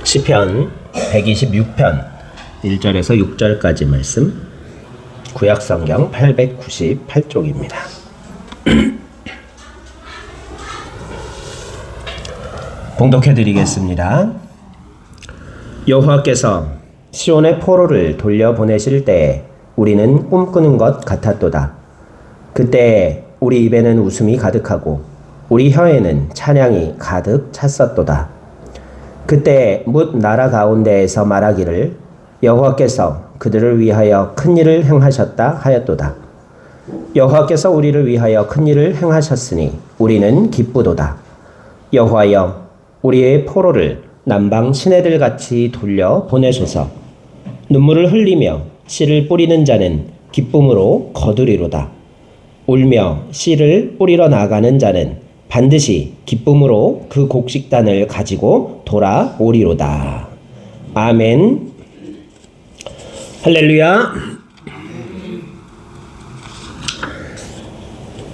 시편 126편 1절에서 6절까지 말씀, 구약성경 898쪽입니다. 봉독해드리겠습니다. 여호와께서 시온의 포로를 돌려보내실 때에 우리는 꿈꾸는 것 같았도다. 그때 우리 입에는 웃음이 가득하고 우리 혀에는 찬양이 가득 찼었도다. 그때 뭇 나라 가운데에서 말하기를 여호와께서 그들을 위하여 큰 일을 행하셨다 하였도다. 여호와께서 우리를 위하여 큰 일을 행하셨으니 우리는 기쁘도다. 여호와여, 우리의 포로를 남방 시내들 같이 돌려 보내소서. 눈물을 흘리며 씨를 뿌리는 자는 기쁨으로 거두리로다. 울며 씨를 뿌리러 나가는 자는 반드시 기쁨으로 그 곡식단을 가지고 돌아오리로다. 아멘. 할렐루야.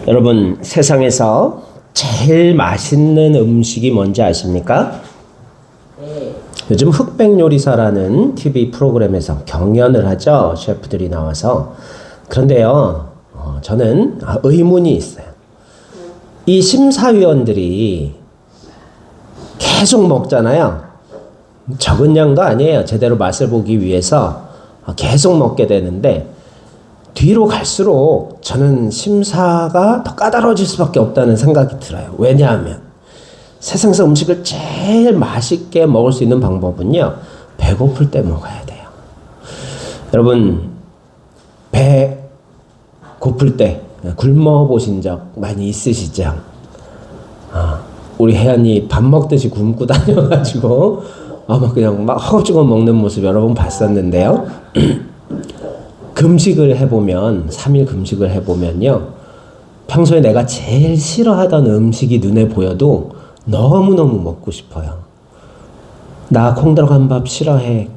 여러분, 세상에서 제일 맛있는 음식이 뭔지 아십니까? 요즘 흑백요리사라는 TV 프로그램에서 경연을 하죠. 셰프들이 나와서. 그런데요, 저는 의문이 있어요. 이 심사위원들이 계속 먹잖아요. 적은 양도 아니에요. 제대로 맛을 보기 위해서 계속 먹게 되는데, 뒤로 갈수록 저는 심사가 더 까다로워질 수밖에 없다는 생각이 들어요. 왜냐하면 세상에서 음식을 제일 맛있게 먹을 수 있는 방법은요, 배고플 때 먹어야 돼요. 여러분, 배 고플 때 굶어 보신 적 많이 있으시죠? 우리 혜연이 밥 먹듯이 굶고 다녀가지고 그냥 막 허겁지겁 먹는 모습 여러 번 봤었는데요. 금식을 해보면, 3일 금식을 해보면요, 평소에 내가 제일 싫어하던 음식이 눈에 보여도 너무너무 먹고 싶어요. 나 콩 들어간 밥 싫어해.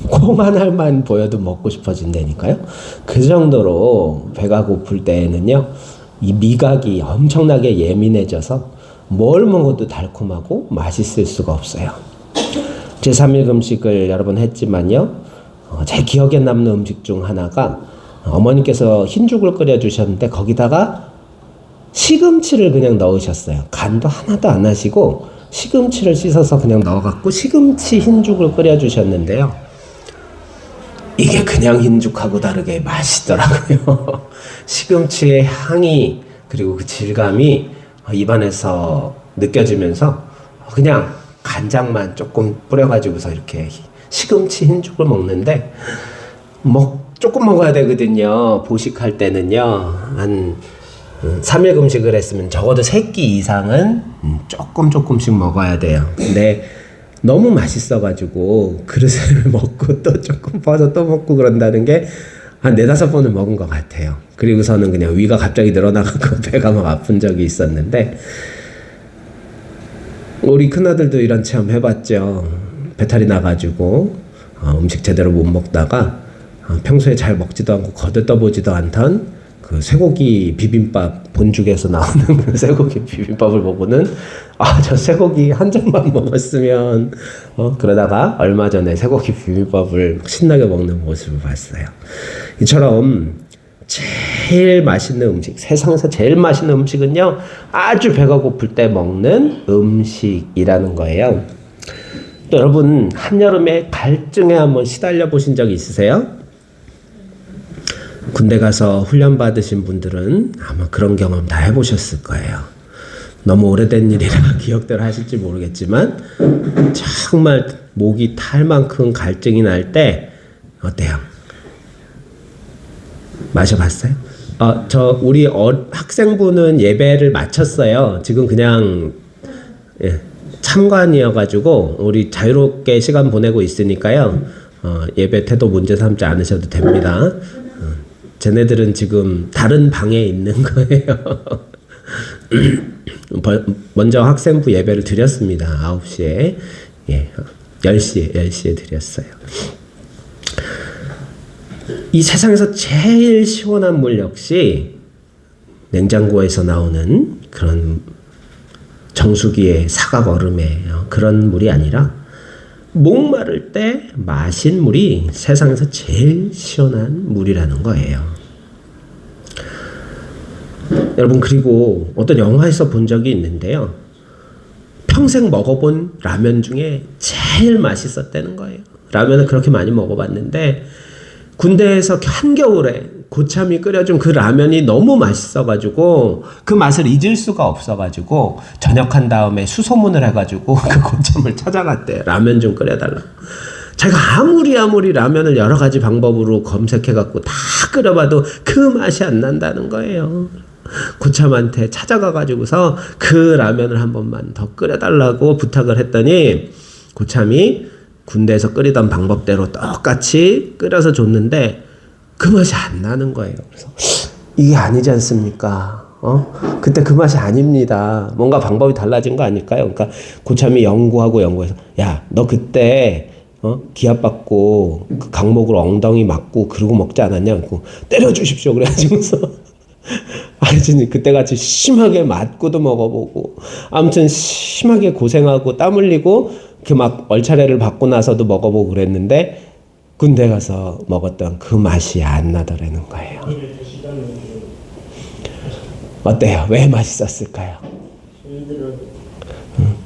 콩 한 알만 보여도 먹고 싶어진다니까요. 그 정도로 배가 고플 때에는요, 이 미각이 엄청나게 예민해져서 뭘 먹어도 달콤하고 맛있을 수가 없어요. 제 3일 금식을 여러 번 했지만요, 제 기억에 남는 음식 중 하나가 어머니께서 흰죽을 끓여주셨는데 거기다가 시금치를 그냥 넣으셨어요. 간도 하나도 안 하시고 시금치를 씻어서 그냥 넣어갖고 시금치 흰죽을 끓여주셨는데요, 이게 그냥 흰죽하고 다르게 맛있더라고요. 시금치의 향이, 그리고 그 질감이 입안에서 느껴지면서 그냥 간장만 조금 뿌려가지고서 이렇게 시금치 흰죽을 먹는데, 조금 먹어야 되거든요. 보식할 때는요, 한 3일 금식을 했으면 적어도 3끼 이상은 조금씩 먹어야 돼요. 근데 너무 맛있어가지고 그릇을 먹고 또 조금 퍼서 또 먹고 그런다는 게 한 4-5번을 먹은 것 같아요. 그리고서는 그냥 위가 갑자기 늘어나가고 배가 막 아픈 적이 있었는데, 우리 큰아들도 이런 체험 해봤죠. 배탈이 나가지고 음식 제대로 못 먹다가 평소에 잘 먹지도 않고 거들떠보지도 않던 그 쇠고기 비빔밥, 본죽에서 나오는 그 쇠고기 비빔밥을 보고는 저 쇠고기 한 점만 먹었으면, 그러다가 얼마 전에 쇠고기 비빔밥을 신나게 먹는 모습을 봤어요. 이처럼 제일 맛있는 음식, 세상에서 제일 맛있는 음식은요, 아주 배가 고플 때 먹는 음식이라는 거예요. 또 여러분, 한여름에 갈증에 한번 시달려 보신 적 있으세요? 군대 가서 훈련 받으신 분들은 아마 그런 경험 다 해보셨을 거예요. 너무 오래된 일이라 기억들 하실지 모르겠지만, 정말 목이 탈 만큼 갈증이 날 때 어때요? 마셔봤어요? 우리 학생부는 예배를 마쳤어요. 지금 그냥 참관이어가지고 우리 자유롭게 시간 보내고 있으니까요, 예배 태도 문제 삼지 않으셔도 됩니다. 쟤네들은 지금 다른 방에 있는 거예요. 먼저 학생부 예배를 드렸습니다. 9시에. 10시에 드렸어요. 이 세상에서 제일 시원한 물 역시 냉장고에서 나오는 그런 정수기의 사각 얼음의 그런 물이 아니라 목마를 때 마신 물이 세상에서 제일 시원한 물이라는 거예요. 여러분, 그리고 어떤 영화에서 본 적이 있는데요. 평생 먹어본 라면 중에 제일 맛있었다는 거예요. 라면을 그렇게 많이 먹어봤는데 군대에서 한겨울에 고참이 끓여준 그 라면이 너무 맛있어가지고 그 맛을 잊을 수가 없어가지고 전역한 다음에 수소문을 해가지고 그 고참을 찾아갔대. 라면 좀 끓여달라고. 자기가 아무리 라면을 여러 가지 방법으로 검색해갖고 다 끓여봐도 그 맛이 안 난다는 거예요. 고참한테 찾아가가지고서 그 라면을 한 번만 더 끓여달라고 부탁을 했더니 고참이 군대에서 끓이던 방법대로 똑같이 끓여서 줬는데 그 맛이 안 나는 거예요. 그래서 이게 아니지 않습니까? 그때 그 맛이 아닙니다. 뭔가 방법이 달라진 거 아닐까요? 그러니까 고참이 연구해서 야, 너 그때 기합받고 그 강목으로 엉덩이 맞고 그러고 먹지 않았냐? 때려주십시오. 그래가지고서 아니 그때같이 심하게 맞고도 먹어보고 아무튼 심하게 고생하고 땀 흘리고 그 막 얼차례를 받고 나서도 먹어보고 그랬는데 군대 가서 먹었던 그 맛이 안 나더라는 거예요. 어때요? 왜 맛있었을까요?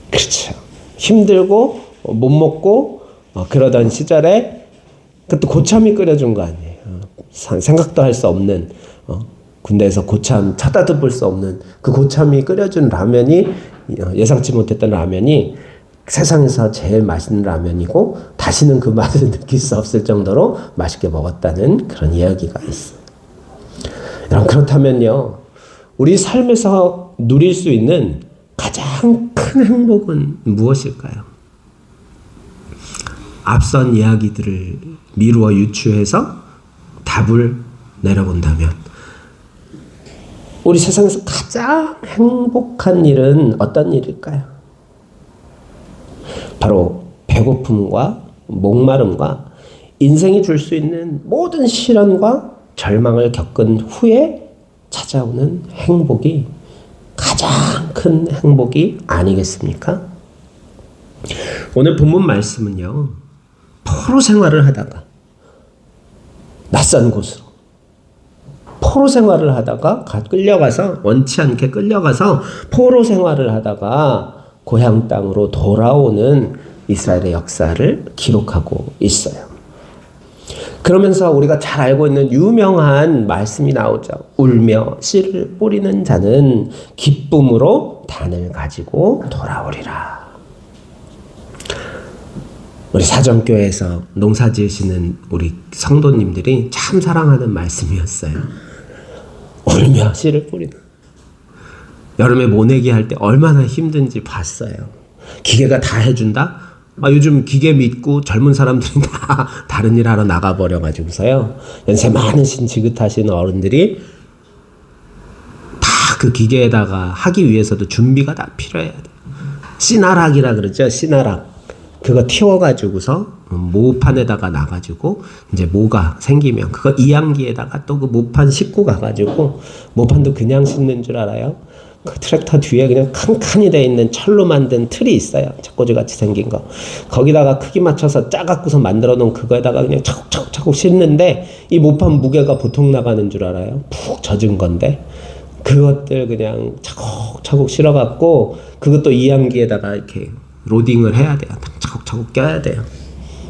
그렇죠. 힘들고 못 먹고 그러던 시절에 그것도 고참이 끓여준 거 아니에요. 생각도 할 수 없는 군대에서 고참 쳐다도 볼 수 없는 그 고참이 끓여준 라면이 예상치 못했던 라면이 세상에서 제일 맛있는 라면이고 다시는 그 맛을 느낄 수 없을 정도로 맛있게 먹었다는 그런 이야기가 있어요. 여러분, 그렇다면요, 우리 삶에서 누릴 수 있는 가장 큰 행복은 무엇일까요? 앞선 이야기들을 미루어 유추해서 답을 내려본다면 우리 세상에서 가장 행복한 일은 어떤 일일까요? 바로 배고픔과 목마름과 인생이 줄 수 있는 모든 시련과 절망을 겪은 후에 찾아오는 행복이 가장 큰 행복이 아니겠습니까? 오늘 본문 말씀은요, 포로 생활을 하다가 낯선 곳으로 포로 생활을 하다가 끌려가서 원치 않게 끌려가서 포로 생활을 하다가 고향 땅으로 돌아오는 이스라엘의 역사를 기록하고 있어요. 그러면서 우리가 잘 알고 있는 유명한 말씀이 나오죠. 울며 씨를 뿌리는 자는 기쁨으로 단을 가지고 돌아오리라. 우리 사정교회에서 농사 지으시는 우리 성도님들이 참 사랑하는 말씀이었어요. 울며 씨를 뿌리는. 여름에 모내기 할 때 얼마나 힘든지 봤어요. 기계가 다 해준다? 요즘 기계 믿고 젊은 사람들이 다 다른 일 하러 나가버려가지고서요. 연세 많으신 지긋하신 어른들이 다 그 기계에다가 하기 위해서도 준비가 다 필요해야 돼요. 씨나락이라 그러죠. 씨나락. 그거 틔워가지고서 모판에다가 놔가지고 이제 모가 생기면 그거 이양기에다가 또 그 모판 싣고 가가지고 모판도 그냥 싣는 줄 알아요? 그 트랙터 뒤에 그냥 칸칸이 돼 있는 철로 만든 틀이 있어요. 젖꼬지 같이 생긴 거. 거기다가 크기 맞춰서 짜갖고서 만들어 놓은 그거에다가 그냥 차곡차곡 싣는데 이 모판 무게가 보통 나가는 줄 알아요? 푹 젖은 건데 그것들 그냥 차곡차곡 실어갖고 그것도 이양기에다가 이렇게 로딩을 해야 돼요. 차곡차곡 껴야 돼요.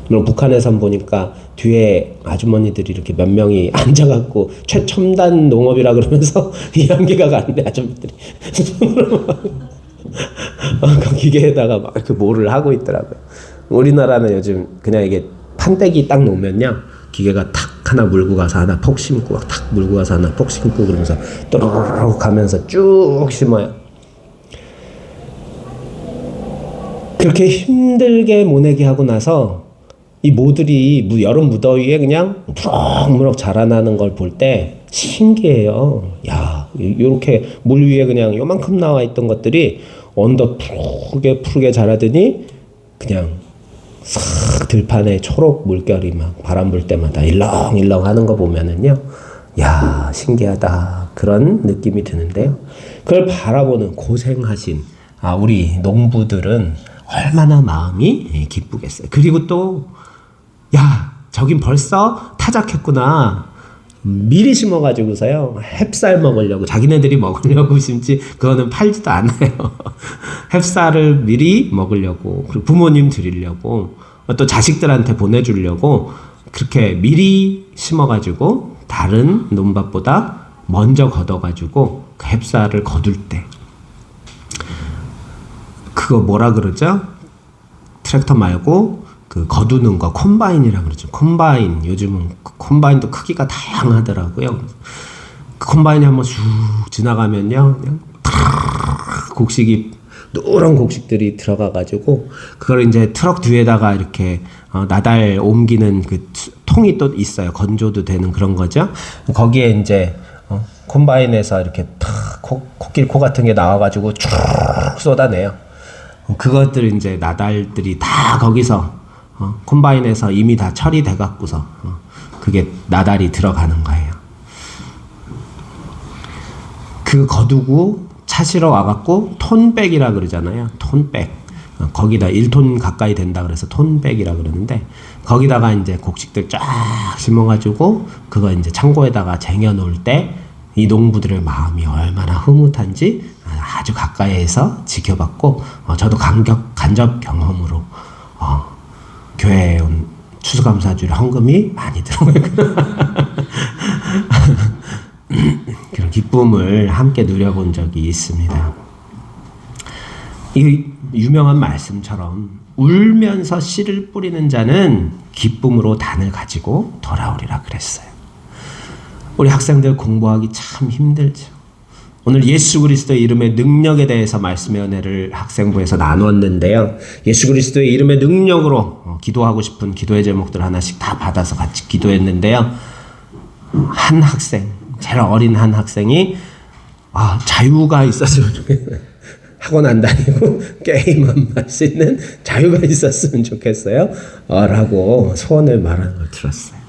물론 북한에선 보니까 뒤에 아주머니들이 이렇게 몇 명이 앉아갖고 최첨단 농업이라 그러면서 이양기가 가는데 아주머니들이 그 기계에다가 막 이렇게 뭐를 하고 있더라고요. 우리나라는 요즘 그냥 이게 판때기 딱 놓으면요, 기계가 탁 하나 물고 가서 하나 폭 심고 탁 물고 가서 하나 폭 심고 그러면서 또르르르 가면서 쭉 심어요. 그렇게 힘들게 모내기 하고 나서 이 모들이 여름 무더위에 그냥 무럭무럭 자라나는 걸 볼 때 신기해요. 야, 이렇게 물 위에 그냥 요만큼 나와 있던 것들이 언더 푸르게 자라더니 그냥 싹 들판에 초록 물결이 막 바람 불 때마다 일렁일렁 하는 거 보면은요, 야, 신기하다, 그런 느낌이 드는데요. 그걸 바라보는 고생하신 우리 농부들은 얼마나 마음이 기쁘겠어요. 그리고 또 야, 저긴 벌써 타작했구나. 미리 심어가지고서요, 햅쌀 먹으려고, 자기네들이 먹으려고 심지, 그거는 팔지도 않아요. 햅쌀을 미리 먹으려고, 그리고 부모님 드리려고, 또 자식들한테 보내주려고, 그렇게 미리 심어가지고, 다른 논밭보다 먼저 걷어가지고, 그 햅쌀을 거둘 때, 그거 뭐라 그러죠? 트랙터 말고, 그 거두는 거 콤바인이라고 그러죠. 콤바인. 요즘은 콤바인도 크기가 다양하더라고요. 그 콤바인이 한번 쑥 지나가면요, 그냥 곡식이 노란 곡식들이 들어가가지고 그걸 이제 트럭 뒤에다가 이렇게 나달 옮기는 그 통이 또 있어요. 건조도 되는 그런 거죠. 거기에 이제 콤바인에서 이렇게 탁 코끼리 코 같은 게 나와가지고 쭉 쏟아내요. 그것들 이제 나달들이 다 거기서 콤바인에서 이미 다 처리돼 갖고서 그게 나달이 들어가는 거예요. 그 거두고 차시러 와갖고 톤백이라 그러잖아요. 톤백. 거기다 1톤 가까이 된다 그래서 톤백이라 그러는데, 거기다가 이제 곡식들 쫙 심어가지고 그거 이제 창고에다가 쟁여놓을 때 이 농부들의 마음이 얼마나 흐뭇한지 아주 가까이에서 지켜봤고, 저도 간접 경험으로 교회에 온 추수감사주일 헌금이 많이 들어오고 그런 기쁨을 함께 누려본 적이 있습니다. 이 유명한 말씀처럼 울면서 씨를 뿌리는 자는 기쁨으로 단을 가지고 돌아오리라 그랬어요. 우리 학생들 공부하기 참 힘들죠. 오늘 예수 그리스도의 이름의 능력에 대해서 말씀의 은혜를 학생부에서 나누었는데요. 예수 그리스도의 이름의 능력으로 기도하고 싶은 기도의 제목들 하나씩 다 받아서 같이 기도했는데요. 한 학생, 제일 어린 한 학생이 자유가 있었으면 좋겠어요. 학원 안 다니고 게임만 할 수 있는 자유가 있었으면 좋겠어요. 라고 소원을 말하는 걸 들었어요.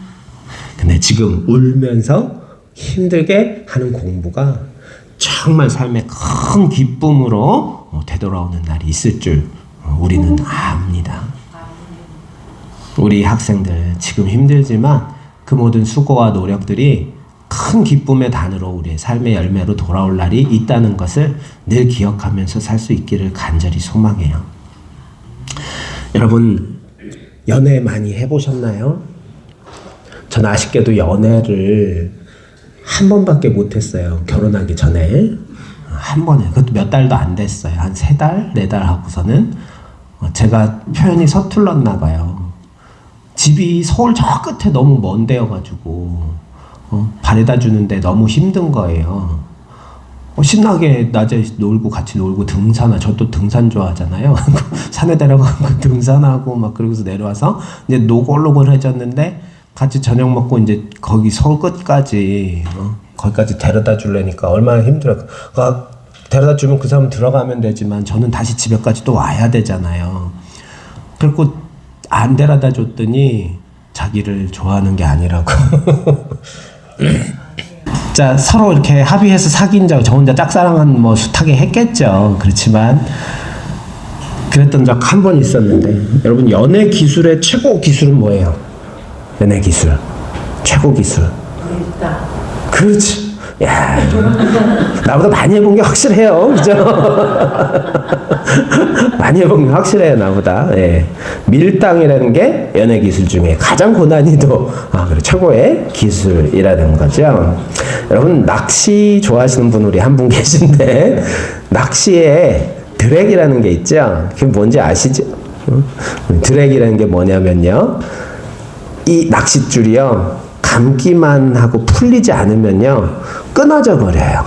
근데 지금 울면서 힘들게 하는 공부가 정말 삶의 큰 기쁨으로 되돌아오는 날이 있을 줄 우리는 압니다. 우리 학생들 지금 힘들지만 그 모든 수고와 노력들이 큰 기쁨의 단으로 우리의 삶의 열매로 돌아올 날이 있다는 것을 늘 기억하면서 살 수 있기를 간절히 소망해요. 여러분, 연애 많이 해보셨나요? 전 아쉽게도 연애를 한 번밖에 못했어요. 결혼하기 전에 한 번에, 그것도 몇 달도 안 됐어요. 한 3달, 4달 하고서는 제가 표현이 서툴렀나 봐요. 집이 서울 저 끝에 너무 먼 데여가지고 바래다 주는데 너무 힘든 거예요. 신나게 낮에 놀고 같이 놀고 등산하, 저 또 등산 좋아하잖아요. 산에 데려가고 등산하고 막 그러고서 내려와서 이제 노골노골해졌는데, 같이 저녁 먹고 이제 거기 서울 끝까지 거기까지 데려다 주려니까 얼마나 힘들어요. 데려다 주면 그 사람 들어가면 되지만 저는 다시 집에까지 또 와야 되잖아요. 그리고 안 데려다 줬더니 자기를 좋아하는 게 아니라고. 자, 서로 이렇게 합의해서 사귄 적, 저 혼자 짝사랑한 숱하게 했겠죠. 그렇지만 그랬던 적 한 번 있었는데, 여러분, 연애 기술의 최고 기술은 뭐예요? 연애 기술, 최고 기술. 그렇지. 야, 나보다 많이 해본 게 확실해요, 그죠? 많이 해본 게 확실해요, 나보다. 예. 밀당이라는 게 연애 기술 중에 가장 고난이도, 그리고 최고의 기술이라는 거죠. 여러분, 낚시 좋아하시는 분 우리 한 분 계신데, 낚시에 드랙이라는 게 있죠. 그게 뭔지 아시죠? 드랙이라는 게 뭐냐면요, 이 낚싯줄이요, 감기만 하고 풀리지 않으면요 끊어져 버려요.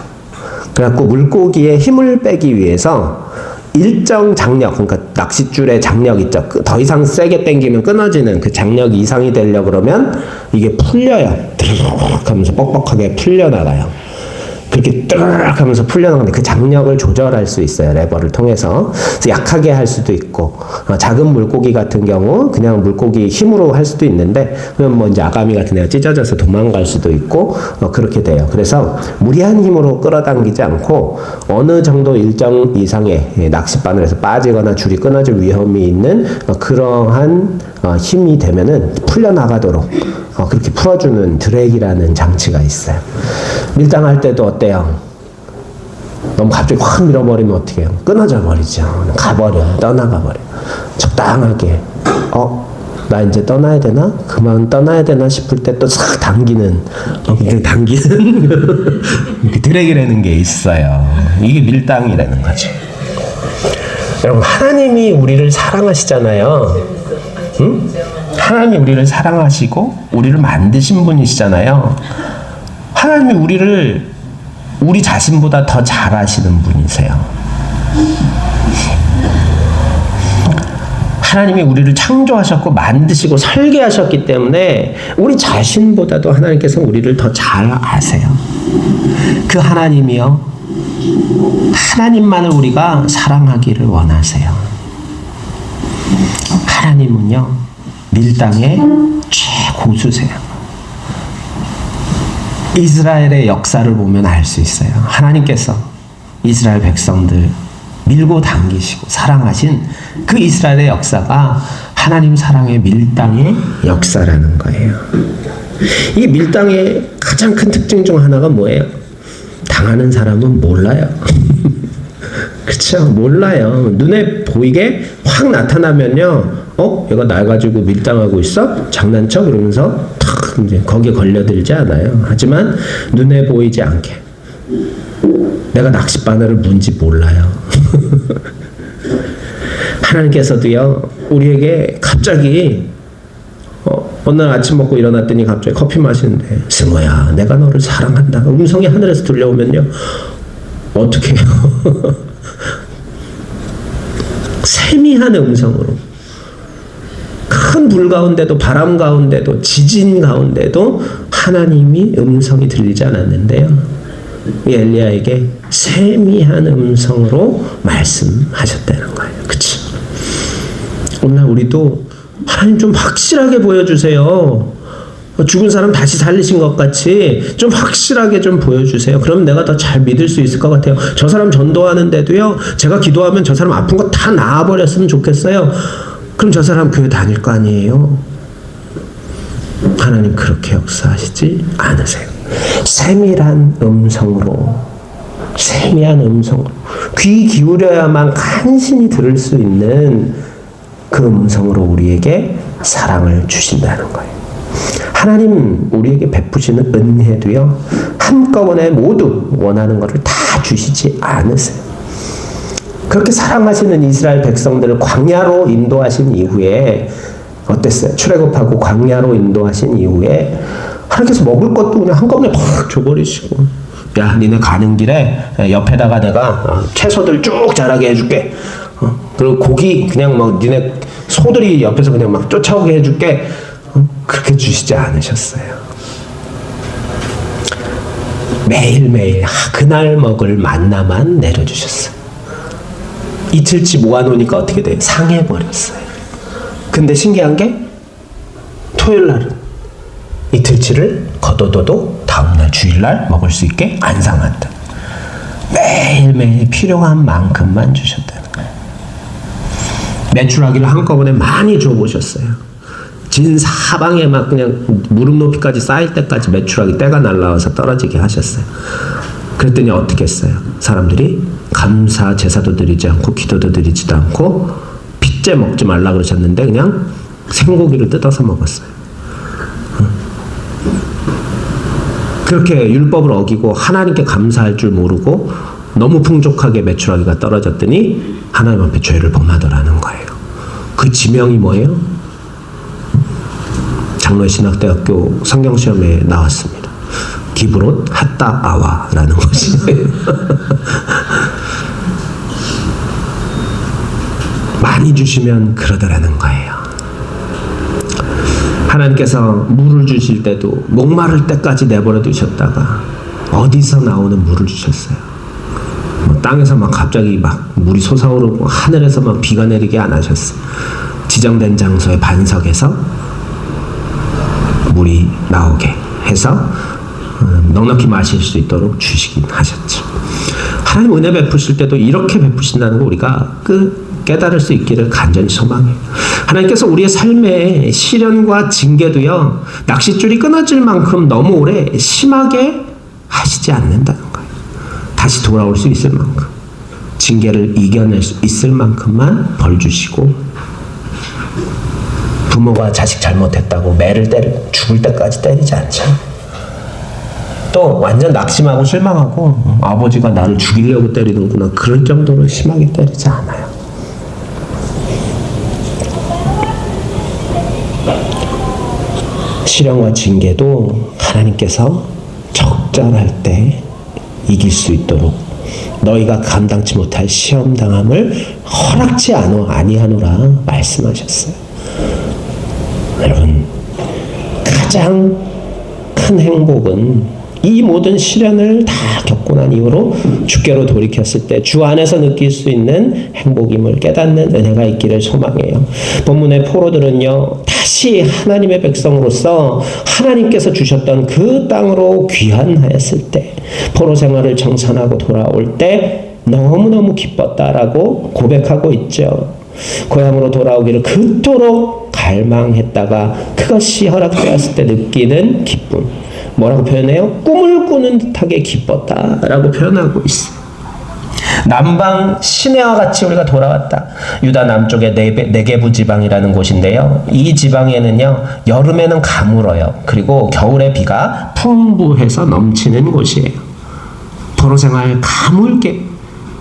그래갖고 물고기의 힘을 빼기 위해서 일정 장력, 그러니까 낚싯줄의 장력 있죠. 더 이상 세게 당기면 끊어지는 그 장력 이상이 되려고 그러면 이게 풀려요. 드르륵 하면서 뻑뻑하게 풀려나가요. 그렇게 뜨르륵 하면서 풀려나가는데 그 장력을 조절할 수 있어요. 레버를 통해서. 그래서 약하게 할 수도 있고, 작은 물고기 같은 경우 그냥 물고기 힘으로 할 수도 있는데, 그러면 뭐 이제 아가미 같은 애가 찢어져서 도망갈 수도 있고, 그렇게 돼요. 그래서 무리한 힘으로 끌어당기지 않고 어느 정도 일정 이상의 낚싯바늘에서 빠지거나 줄이 끊어질 위험이 있는 그러한 힘이 되면은 풀려나가도록 그렇게 풀어주는 드랙이라는 장치가 있어요. 밀당할 때도 어때요? 너무 갑자기 확 밀어버리면 어떻게 해요? 끊어져 버리죠. 가버려요. 떠나가 버려요. 적당하게 나 이제 떠나야 되나? 그만 떠나야 되나 싶을 때 또 싹 당기는 당기는 드랙이라는 게 있어요. 이게 밀당이라는 거죠. 여러분, 하나님이 우리를 사랑하시잖아요. 응? 하나님이 우리를 사랑하시고 우리를 만드신 분이시잖아요. 하나님이 우리 자신보다 더 잘 아시는 분이세요. 하나님이 우리를 창조하셨고 만드시고 설계하셨기 때문에 우리 자신보다도 하나님께서 우리를 더 잘 아세요. 그 하나님이요, 하나님만을 우리가 사랑하기를 원하세요. 하나님은요, 밀당의 최고수세요. 이스라엘의 역사를 보면 알 수 있어요. 하나님께서 이스라엘 백성들 밀고 당기시고 사랑하신 그 이스라엘의 역사가 하나님 사랑의 밀당의 역사라는 거예요. 이 밀당의 가장 큰 특징 중 하나가 뭐예요? 당하는 사람은 몰라요. 그렇죠? 몰라요. 눈에 보이게 확 나타나면요, 얘가 날 가지고 밀당하고 있어? 장난쳐? 그러면서 탁 이제 거기에 걸려들지 않아요. 하지만 눈에 보이지 않게 내가 낚싯바늘을 문지 몰라요. 하나님께서도요, 우리에게 갑자기 어느 날 아침 먹고 일어났더니 갑자기 커피 마시는데, 승호야, 내가 너를 사랑한다, 음성이 하늘에서 들려오면요, 어떻게 해요? 세미한 음성으로, 큰 불 가운데도, 바람 가운데도, 지진 가운데도 하나님이 음성이 들리지 않았는데요, 이 엘리야에게 세미한 음성으로 말씀하셨다는 거예요. 그치? 오늘 우리도 하나님 좀 확실하게 보여주세요. 죽은 사람 다시 살리신 것 같이 좀 확실하게 좀 보여주세요. 그럼 내가 더 잘 믿을 수 있을 것 같아요. 저 사람 전도하는데도요, 제가 기도하면 저 사람 아픈 거 다 나아버렸으면 좋겠어요. 그럼 저 사람 교회 다닐 거 아니에요? 하나님 그렇게 역사하시지 않으세요. 세밀한 음성으로, 세미한 음성으로, 귀 기울여야만 간신히 들을 수 있는 그 음성으로 우리에게 사랑을 주신다는 거예요. 하나님 우리에게 베푸시는 은혜도요, 한꺼번에 모두 원하는 것을 다 주시지 않으세요. 그렇게 사랑하시는 이스라엘 백성들을 광야로 인도하신 이후에 어땠어요? 출애굽하고 광야로 인도하신 이후에 하나님께서 먹을 것도 그냥 한꺼번에 팍 줘버리시고, 야, 니네 가는 길에 옆에다가 내가 채소들 쭉 자라게 해줄게. 그리고 고기 그냥 막 니네 소들이 옆에서 그냥 막 쫓아오게 해줄게. 그렇게 주시지 않으셨어요. 매일매일 그날 먹을 만나만 내려주셨어요. 이틀치 모아놓으니까 어떻게 돼요? 상해버렸어요. 근데 신기한 게 토요일 날은 이틀치를 거둬둬도 다음날 주일날 먹을 수 있게 안 상한다. 매일매일 필요한 만큼만 주셨다는 거예요. 메추라기를 한꺼번에 많이 줘보셨어요. 진 사방에 막 그냥 무릎 높이까지 쌓일 때까지 메추라기 때가 날라와서 떨어지게 하셨어요. 그랬더니 어떻게 했어요? 사람들이 감사 제사도 드리지 않고 기도도 드리지도 않고 핏째 먹지 말라 그러셨는데 그냥 생고기를 뜯어서 먹었어요. 그렇게 율법을 어기고 하나님께 감사할 줄 모르고 너무 풍족하게 메추라기가 떨어졌더니 하나님 앞에 죄를 범하더라는 거예요. 그 지명이 뭐예요? 장로의 신학대학교 성경시험에 나왔습니다. 기브롯 핫다 아와라는 것이에요. 많이 주시면 그러더라는 거예요. 하나님께서 물을 주실 때도 목마를 때까지 내버려 두셨다가 어디서 나오는 물을 주셨어요. 뭐 땅에서 막 갑자기 막 물이 솟아오르고 하늘에서 막 비가 내리게 안 하셨어요. 지정된 장소의 반석에서 물이 나오게 해서 넉넉히 마실 수 있도록 주시긴 하셨죠. 하나님 은혜 베푸실 때도 이렇게 베푸신다는 거 우리가 깨달을 수 있기를 간절히 소망해요. 하나님께서 우리의 삶의 시련과 징계도요, 낚싯줄이 끊어질 만큼 너무 오래 심하게 하시지 않는다는 거예요. 다시 돌아올 수 있을 만큼, 징계를 이겨낼 수 있을 만큼만 벌 주시고, 부모가 자식 잘못했다고 매를 죽을 때까지 때리지 않죠. 또 완전 낙심하고 실망하고 아버지가 나를 죽이려고 때리는구나, 그럴 정도로 심하게 때리지 않아요. 시련과 징계도 하나님께서 적절할 때 이길 수 있도록 너희가 감당치 못할 시험 당함을 허락지 아니하노라 말씀하셨어요. 여러분, 가장 큰 행복은 이 모든 시련을 다 겪고 난 이후로 주께로 돌이켰을 때 주 안에서 느낄 수 있는 행복임을 깨닫는 은혜가 있기를 소망해요. 본문의 포로들은요, 다시 하나님의 백성으로서 하나님께서 주셨던 그 땅으로 귀환하였을 때, 포로 생활을 정산하고 돌아올 때 너무너무 기뻤다라고 고백하고 있죠. 고향으로 돌아오기를 그토록 갈망했다가 그것이 허락되었을 때 느끼는 기쁨, 뭐라고 표현해요? 꿈을 꾸는 듯하게 기뻤다라고 표현하고 있어요. 남방 시내와 같이 우리가 돌아왔다. 유다 남쪽의 네게부 지방이라는 곳인데요, 이 지방에는요, 여름에는 가물어요. 그리고 겨울에 비가 풍부해서 넘치는 곳이에요. 포로 생활 가물게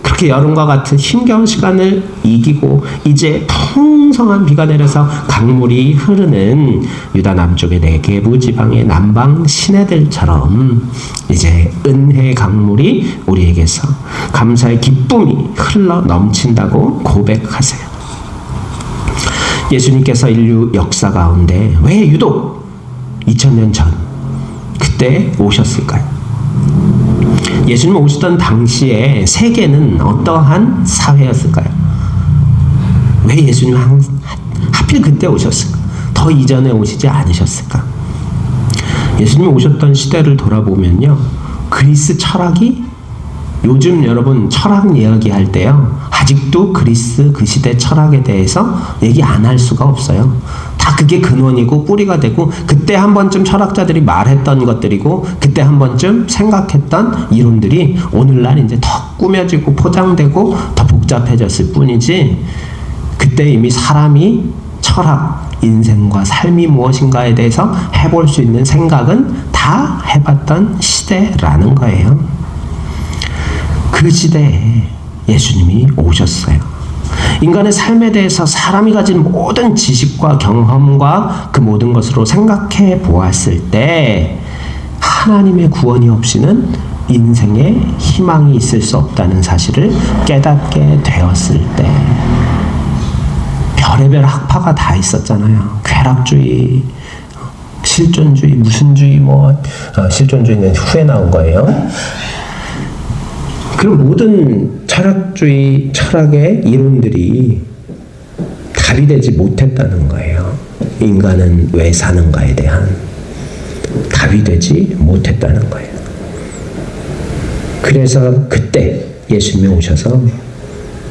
그렇게 여름과 같은 힘겨운 시간을 이기고 이제 풍성한 비가 내려서 강물이 흐르는 유다 남쪽의 네게부 지방의 남방 시내들처럼 이제 은혜의 강물이 우리에게서 감사의 기쁨이 흘러 넘친다고 고백하세요. 예수님께서 인류 역사 가운데 왜 유독 2000년 전 그때 오셨을까요? 예수님 오시던 당시에 세계는 어떠한 사회였을까요? 왜 예수님 하필 그때 오셨을까? 더 이전에 오시지 않으셨을까? 예수님 오셨던 시대를 돌아보면요, 그리스 철학이, 요즘 여러분 철학 이야기할 때요, 아직도 그리스 그 시대 철학에 대해서 얘기 안 할 수가 없어요. 다 그게 근원이고 뿌리가 되고 그때 한 번쯤 철학자들이 말했던 것들이고 그때 한 번쯤 생각했던 이론들이 오늘날 이제 더 꾸며지고 포장되고 더 복잡해졌을 뿐이지, 그때 이미 사람이 철학, 인생과 삶이 무엇인가에 대해서 해볼 수 있는 생각은 다 해봤던 시대라는 거예요. 그 시대에 예수님이 오셨어요. 인간의 삶에 대해서 사람이 가진 모든 지식과 경험과 그 모든 것으로 생각해 보았을 때 하나님의 구원이 없이는 인생에 희망이 있을 수 없다는 사실을 깨닫게 되었을 때, 별의별 학파가 다 있었잖아요. 쾌락주의, 실존주의, 무슨주의, 실존주의는 후에 나온 거예요. 그 모든 철학주의, 철학의 이론들이 답이 되지 못했다는 거예요. 인간은 왜 사는가에 대한 답이 되지 못했다는 거예요. 그래서 그때 예수님이 오셔서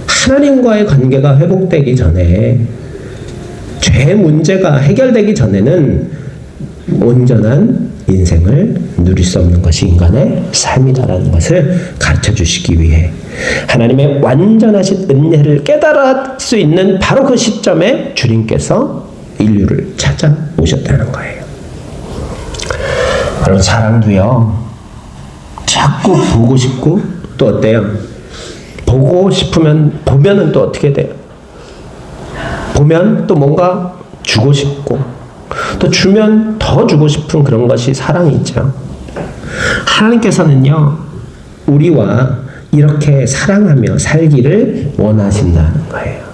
하나님과의 관계가 회복되기 전에, 죄 문제가 해결되기 전에는 온전한 인생을 누릴 수 없는 것이 인간의 삶이다라는 것을 가르쳐 주시기 위해 하나님의 완전하신 은혜를 깨달을 수 있는 바로 그 시점에 주님께서 인류를 찾아오셨다는 거예요. 여러분, 사랑도요, 자꾸 보고 싶고 또 어때요? 보고 싶으면, 보면은 또 어떻게 돼요? 보면 또 뭔가 주고 싶고, 또 주면 더 주고 싶은 그런 것이 사랑이죠. 하나님께서는요, 우리와 이렇게 사랑하며 살기를 원하신다는 거예요.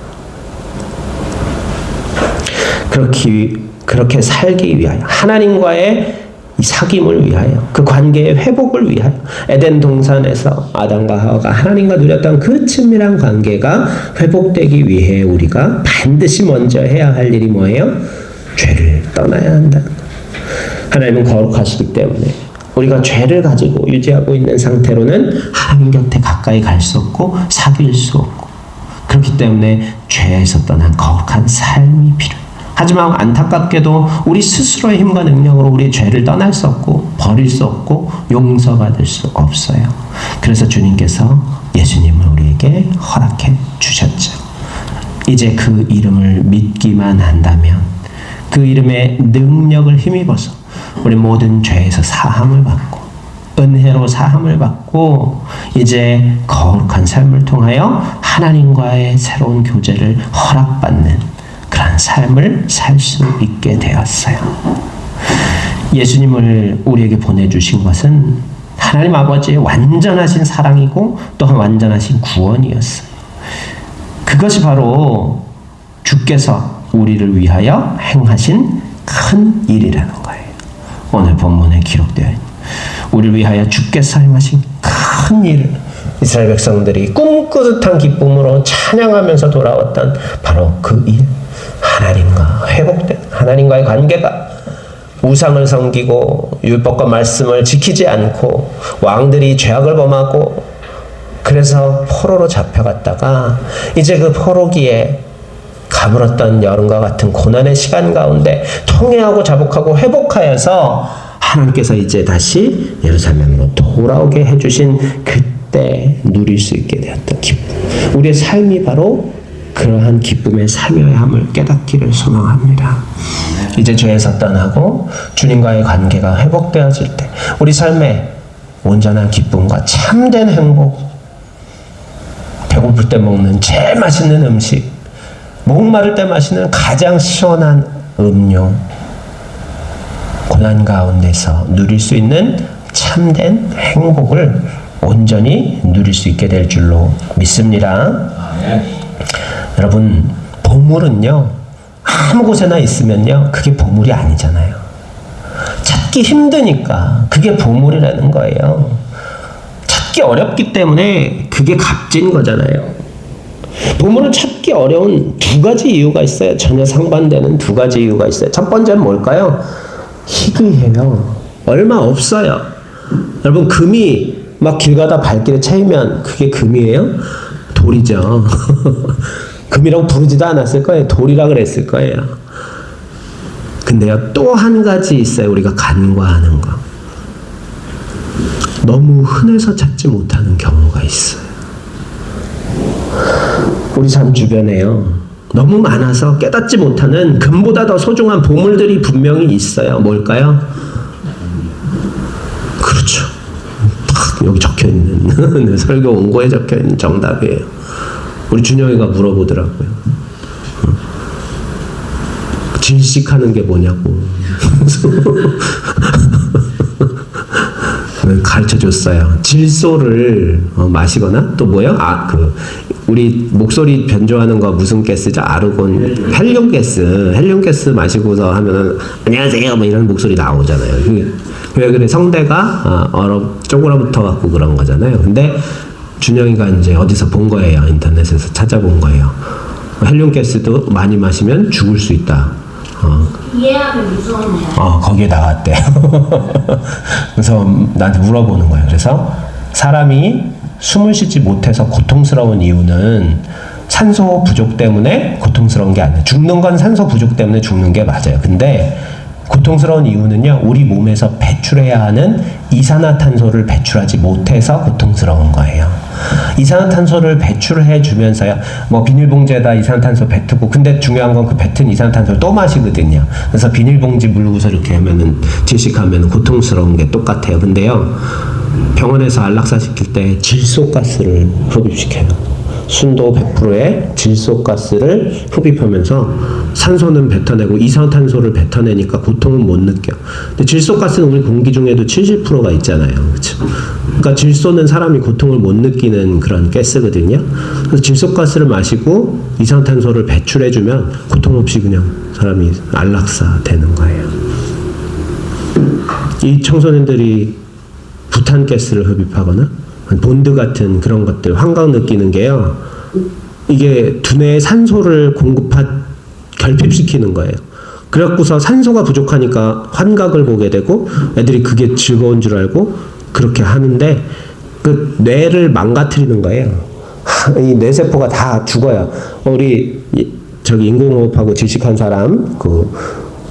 그렇게 살기 위하여 하나님과의 이 사귐을 위하여, 그 관계의 회복을 위하여, 에덴 동산에서 아담과 하와가 하나님과 누렸던 그 친밀한 관계가 회복되기 위해 우리가 반드시 먼저 해야 할 일이 뭐예요? 죄를 떠나야 한다. 하나님은 거룩하시기 때문에 우리가 죄를 가지고 유지하고 있는 상태로는 하나님 곁에 가까이 갈 수 없고 사귈 수 없고, 그렇기 때문에 죄에서 떠난 거룩한 삶이 필요해요. 하지만 안타깝게도 우리 스스로의 힘과 능력으로 우리의 죄를 떠날 수 없고 버릴 수 없고 용서받을 수 없어요. 그래서 주님께서 예수님을 우리에게 허락해 주셨죠. 이제 그 이름을 믿기만 한다면, 그 이름의 능력을 힘입어서 우리 모든 죄에서 사함을 받고 은혜로 사함을 받고 이제 거룩한 삶을 통하여 하나님과의 새로운 교제를 허락받는 그런 삶을 살 수 있게 되었어요. 예수님을 우리에게 보내주신 것은 하나님 아버지의 완전하신 사랑이고 또한 완전하신 구원이었어요. 그것이 바로 주께서 우리를 위하여 행하신 큰 일이라는 거예요. 오늘 본문에 기록되어 있는 우리를 위하여 주께서 행하신 큰 일, 이스라엘 백성들이 꿈꾸듯한 기쁨으로 찬양하면서 돌아왔던 바로 그 일, 하나님과 회복된 하나님과의 관계가, 우상을 섬기고 율법과 말씀을 지키지 않고 왕들이 죄악을 범하고 그래서 포로로 잡혀갔다가 이제 그 포로기에 가물었던 여름과 같은 고난의 시간 가운데 통회하고 자복하고 회복하여서 하나님께서 이제 다시 예루살렘으로 돌아오게 해주신 그때 누릴 수 있게 되었던 기쁨, 우리의 삶이 바로 그러한 기쁨의 삶이어야 함을 깨닫기를 소망합니다. 이제 죄에서 떠나고 주님과의 관계가 회복되어질 때 우리 삶에 온전한 기쁨과 참된 행복, 배고플 때 먹는 제일 맛있는 음식, 목마를 때 마시는 가장 시원한 음료, 고난 가운데서 누릴 수 있는 참된 행복을 온전히 누릴 수 있게 될 줄로 믿습니다. 여러분, 보물은요, 아무 곳에나 있으면요, 그게 보물이 아니잖아요. 찾기 힘드니까 그게 보물이라는 거예요. 찾기 어렵기 때문에 그게 값진 거잖아요. 보물을 찾기 어려운 두 가지 이유가 있어요. 전혀 상반되는 두 가지 이유가 있어요. 첫 번째는 뭘까요? 희귀해요. 얼마 없어요. 여러분, 금이 막 길 가다 발길에 차이면 그게 금이에요? 돌이죠. 금이라고 부르지도 않았을 거예요. 돌이라 그랬을 거예요. 근데요, 또 한 가지 있어요. 우리가 간과하는 거. 너무 흔해서 찾지 못하는 경우가 있어요. 우리 삶 주변에요, 너무 많아서 깨닫지 못하는 금보다 더 소중한 보물들이 분명히 있어요. 뭘까요? 그렇죠. 딱 여기 적혀있는 설교 원고에 적혀있는 정답이에요. 우리 준영이가 물어보더라고요. 질식하는 게 뭐냐고. 가르쳐줬어요. 질소를 마시거나 또 뭐요? 우리 목소리 변조하는 거 무슨 가스죠? 아르곤, 헬륨가스 마시고서 하면은 안녕하세요 뭐 이런 목소리 나오잖아요. 왜 그래? 성대가 쪼그라붙어 갖고 그런 거잖아요. 근데 준영이가 이제 어디서 본 거예요. 인터넷에서 찾아본 거예요. 헬륨가스도 많이 마시면 죽을 수 있다. 이해하기 무서우네요. 거기에 나왔대요. 그래서 나한테 물어보는 거예요. 그래서 사람이 숨을 쉬지 못해서 고통스러운 이유는 산소 부족 때문에 고통스러운 게 아니에요. 죽는 건 산소 부족 때문에 죽는 게 맞아요. 근데 고통스러운 이유는요, 우리 몸에서 배출해야 하는 이산화탄소를 배출하지 못해서 고통스러운 거예요. 이산화탄소를 배출해 주면서요, 뭐 비닐봉지에다 이산화탄소 뱉고, 근데 중요한 건 그 뱉은 이산화탄소를 또 마시거든요. 그래서 비닐봉지 물고서 이렇게 하면은 질식하면 고통스러운 게 똑같아요. 근데요, 병원에서 안락사 시킬 때 질소가스를 흡입시켜요. 순도 100%의 질소가스를 흡입하면서 산소는 뱉어내고 이산화탄소를 뱉어내니까 고통은 못 느껴. 근데 질소가스는 우리 공기 중에도 70%가 있잖아요. 그렇죠? 그러니까 질소는 사람이 고통을 못 느끼는 그런 가스거든요. 그래서 질소가스를 마시고 이산화탄소를 배출해주면 고통 없이 그냥 사람이 안락사 되는 거예요. 이 청소년들이 부탄가스를 흡입하거나 본드 같은 그런 것들 환각 느끼는 게요. 이게 두뇌에 산소를 결핍시키는 거예요. 그래갖고서 산소가 부족하니까 환각을 보게 되고 애들이 그게 즐거운 줄 알고 그렇게 하는데 그 뇌를 망가뜨리는 거예요. 이 뇌세포가 다 죽어요. 우리 저기 인공호흡하고 질식한 사람 그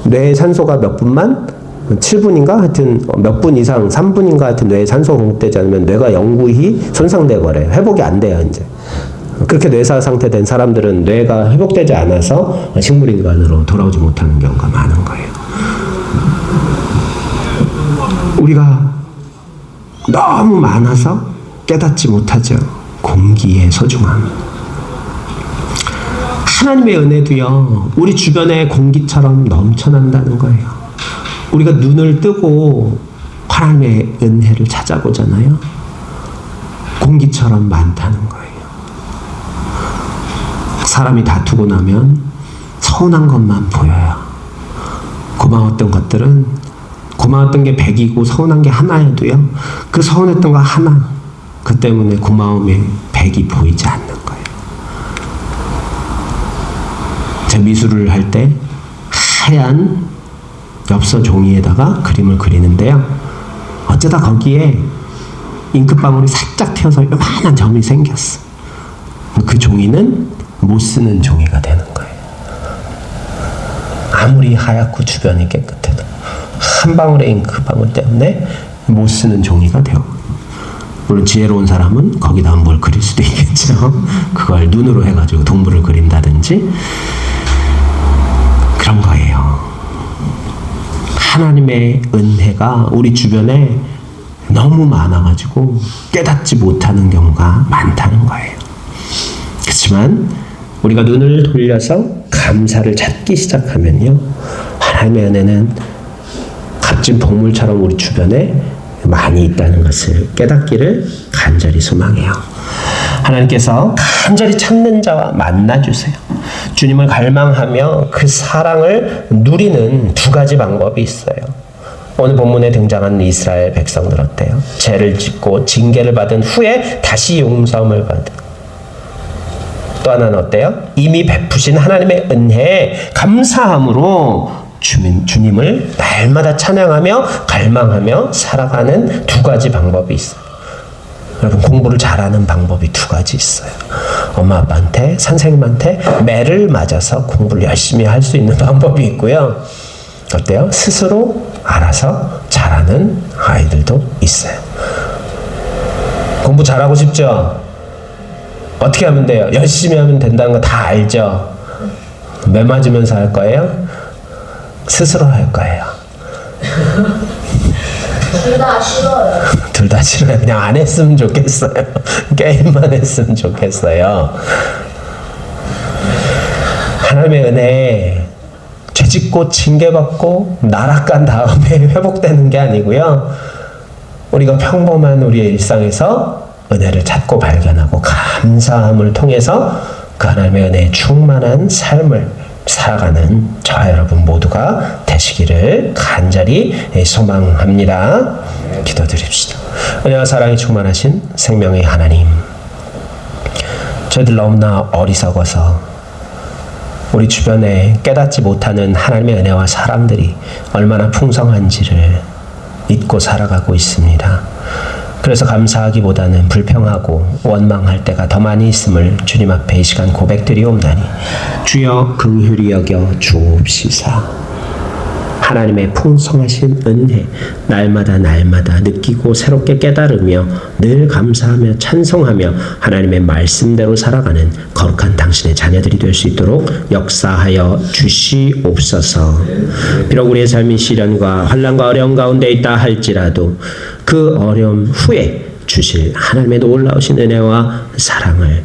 뇌 산소가 몇 분만 7분인가 하여튼 몇 분 이상 3분인가 하여튼 뇌에 산소가 공급되지 않으면 뇌가 영구히 손상돼 버려요. 회복이 안 돼요 이제. 그렇게 뇌사 상태 된 사람들은 뇌가 회복되지 않아서 식물인간으로 돌아오지 못하는 경우가 많은 거예요. 우리가 너무 많아서 깨닫지 못하죠. 공기의 소중함. 하나님의 은혜도요, 우리 주변에 공기처럼 넘쳐난다는 거예요. 우리가 눈을 뜨고 하나님의 은혜를 찾아보잖아요. 공기처럼 많다는 거예요. 사람이 다투고 나면 서운한 것만 보여요. 고마웠던 것들은 고마웠던 게 100이고 서운한 게 하나여도요. 그 서운했던 거 하나 그 때문에 고마움의 100이 보이지 않는 거예요. 제가 미술을 할 때 하얀 엽서 종이에다가 그림을 그리는데요. 어쩌다 거기에 잉크방울이 살짝 튀어서 요만한 점이 생겼어. 그 종이는 못 쓰는 종이가 되는 거예요. 아무리 하얗고 주변이 깨끗해도 한 방울의 잉크방울 때문에 못 쓰는 종이가 되고, 물론 지혜로운 사람은 거기다 뭘 그릴 수도 있겠죠. 그걸 눈으로 해가지고 동물을 그린다든지 그런 거예요. 하나님의 은혜가 우리 주변에 너무 많아가지고 깨닫지 못하는 경우가 많다는 거예요. 그렇지만 우리가 눈을 돌려서 감사를 찾기 시작하면요, 하나님의 은혜는 값진 복물처럼 우리 주변에 많이 있다는 것을 깨닫기를 간절히 소망해요. 하나님께서 간절히 찾는 자와 만나주세요. 주님을 갈망하며 그 사랑을 누리는 두 가지 방법이 있어요. 오늘 본문에 등장한 이스라엘 백성들 어때요? 죄를 짓고 징계를 받은 후에 다시 용서함을 받은. 또 하나는 어때요? 이미 베푸신 하나님의 은혜에 감사함으로 주님을 날마다 찬양하며 갈망하며 살아가는 두 가지 방법이 있어요. 여러분, 공부를 잘하는 방법이 두 가지 있어요. 엄마 아빠한테, 선생님한테 매를 맞아서 공부를 열심히 할 수 있는 방법이 있고요. 어때요? 스스로 알아서 잘하는 아이들도 있어요. 공부 잘하고 싶죠? 어떻게 하면 돼요? 열심히 하면 된다는 거 다 알죠? 매 맞으면서 할 거예요? 스스로 할 거예요. 둘 다 싫어요. 둘 다 싫어요. 그냥 안 했으면 좋겠어요. 게임만 했으면 좋겠어요. 하나님의 은혜, 죄짓고 징계받고 나락간 다음에 회복되는 게 아니고요. 우리가 평범한 우리의 일상에서 은혜를 찾고 발견하고 감사함을 통해서 그 하나님의 은혜에 충만한 삶을 살아가는 저와 여러분 모두가 되시기를 간절히 소망합니다. 기도드립시다. 은혜와 사랑이 충만하신 생명의 하나님, 저희들 너무나 어리석어서 우리 주변에 깨닫지 못하는 하나님의 은혜와 사랑들이 얼마나 풍성한지를 잊고 살아가고 있습니다. 그래서 감사하기보다는 불평하고 원망할 때가 더 많이 있음을 주님 앞에 이 시간 고백드리옵나니, 주여 긍휼히 여겨 주옵시사. 하나님의 풍성하신 은혜 날마다 느끼고 새롭게 깨달으며 늘 감사하며 찬송하며 하나님의 말씀대로 살아가는 거룩한 당신의 자녀들이 될 수 있도록 역사하여 주시옵소서. 비록 우리의 삶이 시련과 환난과 어려움 가운데 있다 할지라도 그 어려움 후에 주실 하나님의 놀라우신 은혜와 사랑을,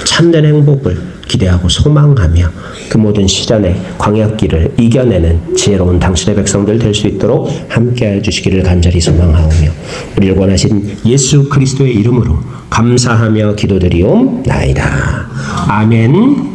참된 행복을 기대하고 소망하며 그 모든 시련의 광야길을 이겨내는 지혜로운 당신의 백성들 될 수 있도록 함께해 주시기를 간절히 소망하오며 우리를 원하신 예수 그리스도의 이름으로 감사하며 기도드리옵나이다. 아멘.